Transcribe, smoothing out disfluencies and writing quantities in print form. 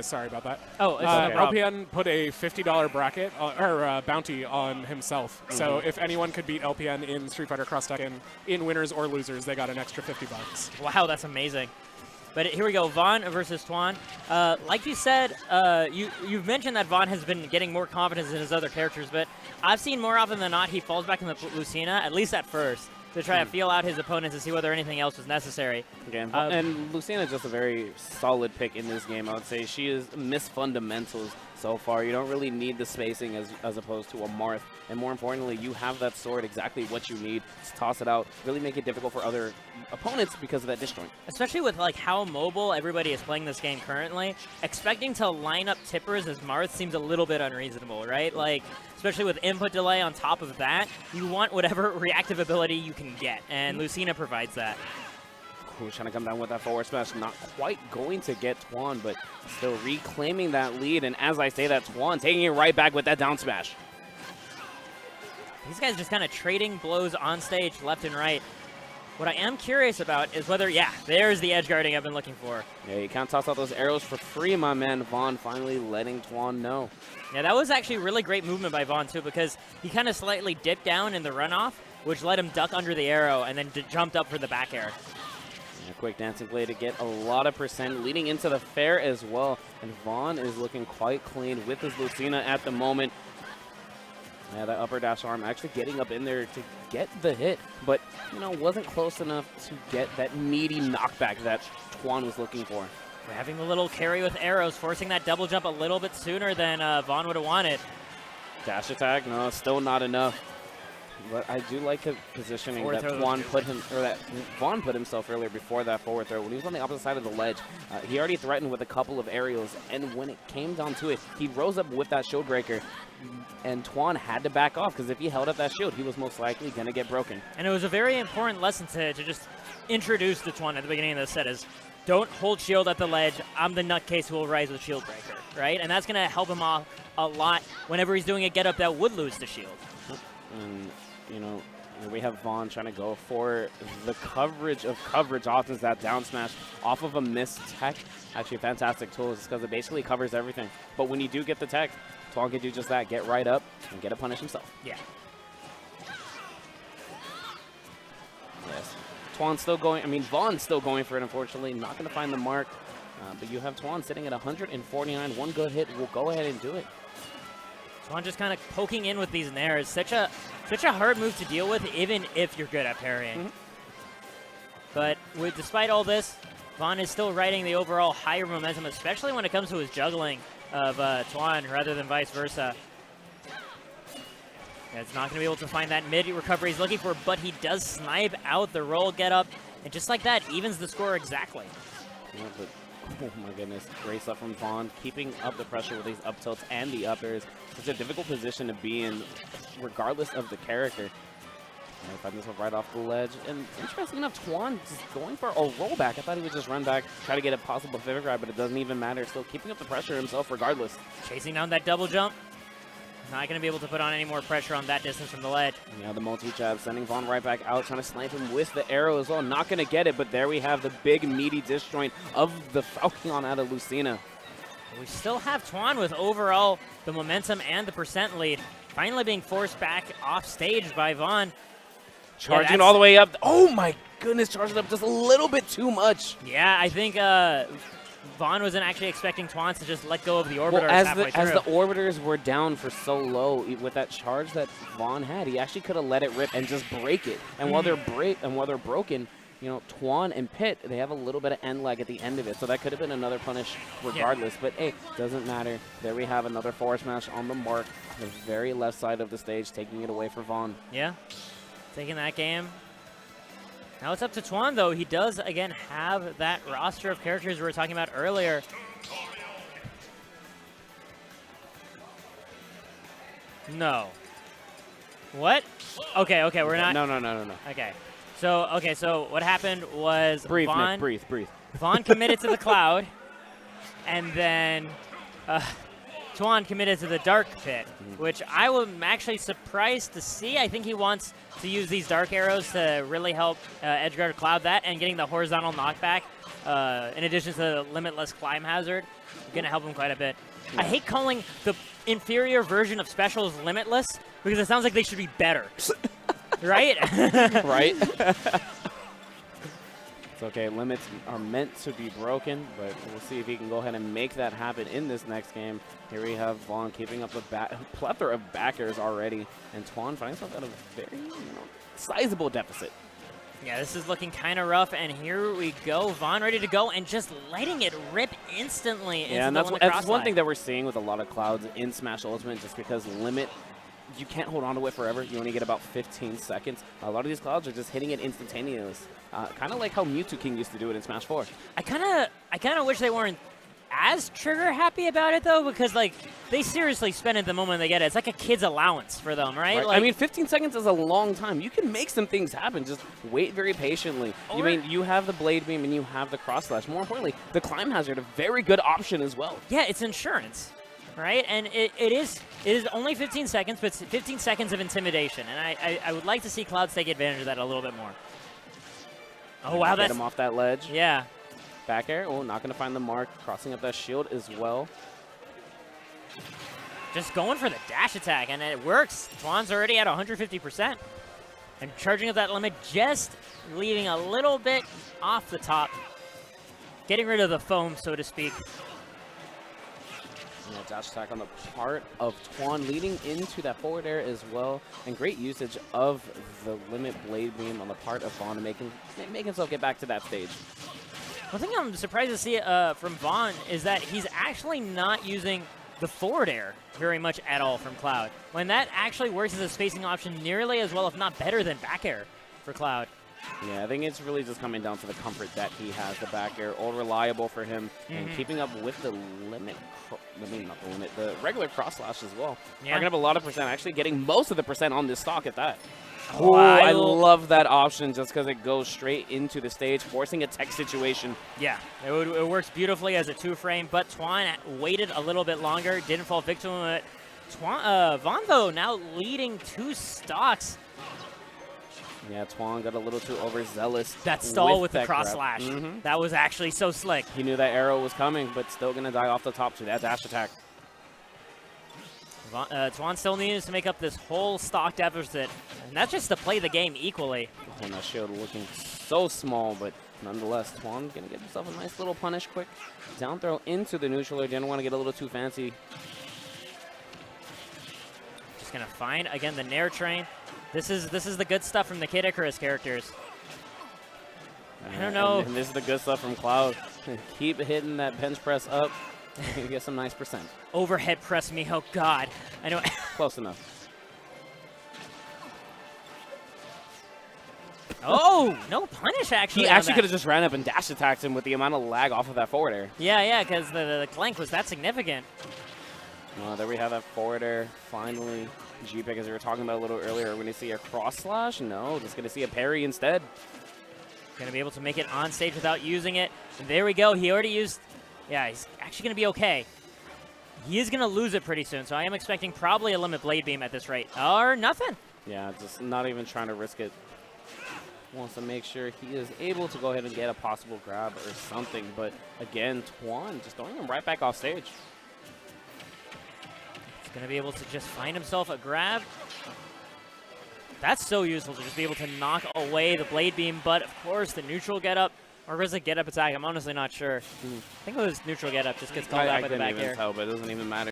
Sorry about that. Oh, it's no problem. LPN put a $50 bracket or bounty on himself. So if anyone could beat LPN in Street Fighter Cross Tekken in winners or losers, they got an extra $50. Wow, that's amazing. But here we go, Vaughn versus Twan. Like you said, you've mentioned that Vaughn has been getting more confidence in his other characters, but I've seen more often than not he falls back in the Lucina, at least at first, to try to feel out his opponents and see whether anything else was necessary. Again, and Lucina is just a very solid pick in this game, I would say. She is missed fundamentals so far. You don't really need the spacing as opposed to a Marth. And more importantly, you have that sword exactly what you need. Just toss it out, really make it difficult for other opponents because of that disjoint. Especially with like how mobile everybody is playing this game currently, expecting to line up tippers as Marth seems a little bit unreasonable, right? Like, especially with input delay on top of that, you want whatever reactive ability you can get, and Lucina provides that. Who's trying to come down with that forward smash, not quite going to get Twan, but still reclaiming that lead, and as I say that, Twan taking it right back with that down smash. These guys just kind of trading blows on stage left and right. What I am curious about is whether, there's the edge guarding I've been looking for. Yeah, you can't toss out those arrows for free, my man. Vaughn finally letting Twan know. Yeah, that was actually really great movement by Vaughn, too, because he kind of slightly dipped down in the runoff, which let him duck under the arrow and then jumped up for the back air. A quick dancing play to get a lot of percent leading into the fair as well. And Vaughn is looking quite clean with his Lucina at the moment. Yeah, that upper dash arm actually getting up in there to get the hit, but, wasn't close enough to get that meaty knockback that Twan was looking for. We're having the little carry with arrows, forcing that double jump a little bit sooner than Vaughn would have wanted. Dash attack, no, still not enough. But I do like the positioning that Vaughn put himself earlier before that forward throw. When he was on the opposite side of the ledge, he already threatened with a couple of aerials, and when it came down to it, he rose up with that shield breaker, and Twan had to back off, because if he held up that shield, he was most likely going to get broken. And it was a very important lesson to just introduce to Twan at the beginning of the set is, don't hold shield at the ledge. I'm the nutcase who will rise with shield breaker, right? And that's going to help him off a lot whenever he's doing a get-up that would lose the shield. And we have Vaughn trying to go for the coverage of coverage options, that down smash off of a missed tech. Actually, fantastic tools because it basically covers everything. But when you do get the tech, Twan can do just that, get right up and get a punish himself. Yeah. Yes. Vaughn's still going for it, unfortunately. Not going to find the mark. But you have Twan sitting at 149. One good hit will go ahead and do it. Twan just kind of poking in with these nairs. Such a hard move to deal with, even if you're good at parrying. But despite all this, Vaughn is still riding the overall higher momentum, especially when it comes to his juggling of Twan rather than vice versa. It's not going to be able to find that mid recovery he's looking for, but he does snipe out the roll get up, and just like that, evens the score exactly. Yeah, but oh my goodness, great stuff from Vaughn, keeping up the pressure with these up tilts and the uppers. It's a difficult position to be in, regardless of the character. And find this one right off the ledge. And interesting enough, Twan just going for a rollback. I thought he would just run back, try to get a possible pivot grab, but it doesn't even matter. Still keeping up the pressure himself regardless. Chasing down that double jump. Not going to be able to put on any more pressure on that distance from the ledge. Yeah, the multi-jab sending Vaughn right back out, trying to snipe him with the arrow as well. Not going to get it, but there we have the big meaty disjoint of the Falcon out of Lucina. We still have Twan with overall the momentum and the percent lead. Finally being forced back off stage by Vaughn. Charging all the way up. Oh my goodness, charging up just a little bit too much. Yeah, I think Vaughn wasn't actually expecting Twan to just let go of the orbiters halfway through. As the orbiters were down for so low, with that charge that Vaughn had, he actually could have let it rip and just break it. And while they're broken, you know, Twan and Pit, they have a little bit of end lag at the end of it, so that could have been another punish regardless. Yeah. But hey, doesn't matter. There we have another forward smash on the mark, the very left side of the stage, taking it away for Vaughn. Yeah, taking that game. Now it's up to Twan, though. He does, again, have that roster of characters we were talking about earlier. No. What? Okay, we're not. No. Okay. So what happened was breathe. Vaughn committed to the cloud, and then Twan committed to the dark pit, which I am actually surprised to see. I think he wants to use these dark arrows to really help Edgeguard cloud that and getting the horizontal knockback in addition to the limitless climb hazard. going to help him quite a bit. Yeah. I hate calling the inferior version of specials limitless because it sounds like they should be better. Right? Right? It's okay. Limits are meant to be broken, but we'll see if he can go ahead and make that happen in this next game. Here we have Vaughn keeping up a plethora of backers already, and Twan finding himself at a very sizable deficit. Yeah, this is looking kind of rough, and here we go. Vaughn ready to go and just letting it rip instantly into and the that's limit one thing that we're seeing with a lot of Clouds in Smash Ultimate, just because limit, you can't hold on to it forever. You only get about 15 seconds. A lot of these Clouds are just hitting it instantaneous, kind of like how Mewtwo King used to do it in Smash 4. I kind of wish they weren't as trigger happy about it though, because like they seriously spend it the moment they get it. It's like a kid's allowance for them, right? Like, I mean, 15 seconds is a long time. You can make some things happen. Just wait very patiently. You have the Blade Beam and you have the Cross Slash. More importantly, the Climb Hazard, a very good option as well. Yeah, it's insurance, right? And it is only 15 seconds, but it's 15 seconds of intimidation. And I would like to see Clouds take advantage of that a little bit more. Oh wow, Get him off that ledge. Yeah. Back air. Oh, not going to find the mark. Crossing up that shield as well. Just going for the dash attack, and it works. Twan's already at 150%. And charging up that limit, just leaving a little bit off the top. Getting rid of the foam, so to speak. Yeah, dash attack on the part of Twan, leading into that forward air as well. And great usage of the limit Blade Beam on the part of Vaughn to make himself get back to that stage. One thing I'm surprised to see from Vaughn is that he's actually not using the forward air very much at all from Cloud, when that actually works as a spacing option nearly as well, if not better, than back air for Cloud. Yeah, I think it's really just coming down to the comfort that he has. The back air, all reliable for him, and keeping up with the limit, the regular cross slash as well. Yeah. Racking up a lot of percent, actually getting most of the percent on this stock at that. Oh, I love that option just because it goes straight into the stage, forcing a tech situation. Yeah, it works beautifully as a two-frame, but Twan waited a little bit longer, didn't fall victim to it. Vaughn, though, now leading 2 stocks. Yeah, Twan got a little too overzealous. That stall with the that cross grab. slash. That was actually so slick. He knew that arrow was coming, but still going to die off the top to that dash attack. Twan still needs to make up this whole stock deficit, and that's just to play the game equally. Oh, and that shield looking so small, but nonetheless, Twan going to get himself a nice little punish quick. Down throw into the neutral. Didn't want to get a little too fancy. Just going to find, again, the Nair train. This is the good stuff from the Kid Icarus characters. I don't know. And this is the good stuff from Cloud. Keep hitting that bench press up. You get some nice percent. Overhead press me, oh god. I know. Close enough. Oh, no punish actually. He actually could have just ran up and dash attacked him with the amount of lag off of that forward air. Yeah, because the clank was that significant. There we have that forward air. Finally, G-Pick, as we were talking about a little earlier, we're going to see a cross slash? No, just going to see a parry instead. Going to be able to make it on stage without using it. And there we go. He already used... Yeah, he's actually going to be okay. He is going to lose it pretty soon, so I am expecting probably a limit Blade Beam at this rate. Or nothing. Yeah, just not even trying to risk it. Wants to make sure he is able to go ahead and get a possible grab or something. But again, Twan just throwing him right back off stage. He's going to be able to just find himself a grab. That's so useful to just be able to knock away the Blade Beam, but of course the neutral get up. Or was it get up attack? I'm honestly not sure. I think it was neutral get up, just gets called out by the back air. I couldn't even tell, but it doesn't even matter.